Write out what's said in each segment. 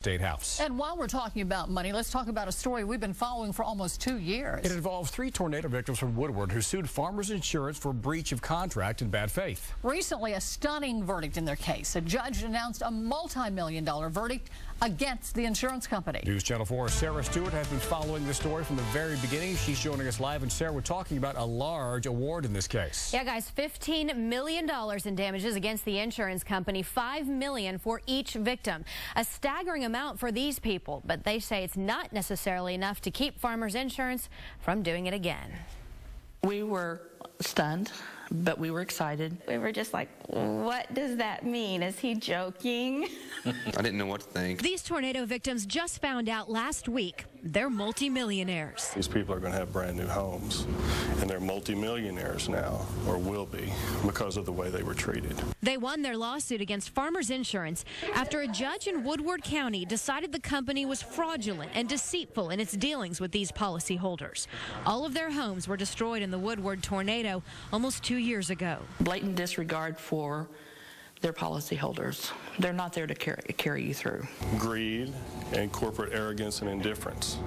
State House. And while we're talking about money, let's talk about a story we've been following for almost 2 years. It involves 3 tornado victims from Woodward who sued Farmers Insurance for breach of contract and bad faith. Recently, a stunning verdict in their case. A judge announced a multi-million-dollar verdict against the insurance company. News Channel 4's Sarah Stewart has been following the story from the very beginning. She's joining us live. And Sarah, we're talking about a large award in this case. Yeah, guys, $15 million in damages against the insurance company, $5 million for each victim. A staggering amount for these people, but they say it's not necessarily enough to keep Farmers Insurance from doing it again. We were stunned, but we were excited. We were just like, what does that mean? Is he joking? I didn't know what to think. These tornado victims just found out last week they're multimillionaires. These people are going to have brand new homes, and they're multimillionaires now, or will be, because of the way they were treated. They won their lawsuit against Farmers Insurance after a judge in Woodward County decided the company was fraudulent and deceitful in its dealings with these policyholders. All of their homes were destroyed in the Woodward tornado almost 2 years ago. Blatant disregard for their policyholders. They're not there to carry you through. Greed and corporate arrogance and indifference,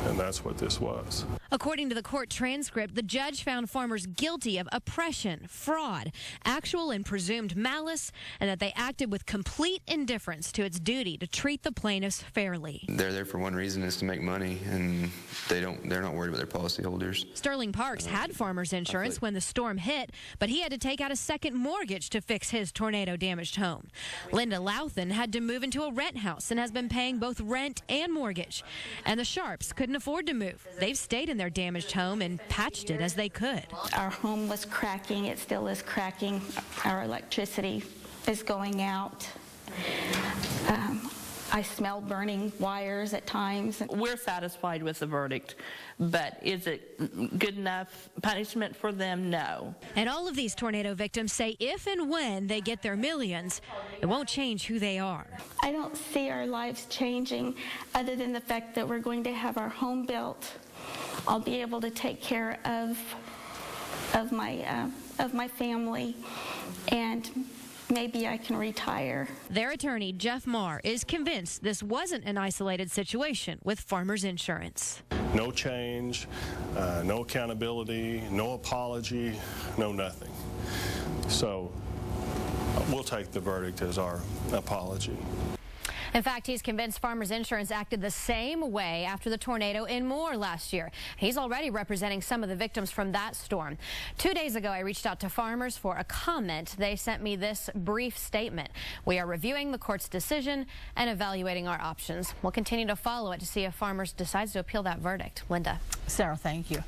and that's what this was. According to the court transcript, the judge found Farmers guilty of oppression, fraud, actual and presumed malice, and that they acted with complete indifference to its duty to treat the plaintiffs fairly. They're there for one reason, is to make money, and they're not worried about their policyholders. Sterling Parks had Farmers Insurance when the storm hit, but he had to take out a second mortgage to fix his tornado-damaged home. Linda Louthan had to move into a rent house and has been paying both rent and mortgage. And the Sharps couldn't afford to move. They've stayed in their damaged home and patched it as they could. Our home was cracking. It still is cracking. Our electricity is going out. I smell burning wires at times. We're satisfied with the verdict, but is it good enough punishment for them? No. And all of these tornado victims say if and when they get their millions, it won't change who they are. I don't see our lives changing other than the fact that we're going to have our home built. I'll be able to take care of my family, and maybe I can retire. Their attorney, Jeff Marr, is convinced this wasn't an isolated situation with Farmers Insurance. No change, no accountability, no apology, no nothing. So we'll take the verdict as our apology. In fact, he's convinced Farmers Insurance acted the same way after the tornado in Moore last year. He's already representing some of the victims from that storm. 2 days ago, I reached out to Farmers for a comment. They sent me this brief statement. We are reviewing the court's decision and evaluating our options. We'll continue to follow it to see if Farmers decides to appeal that verdict. Linda. Sarah, thank you.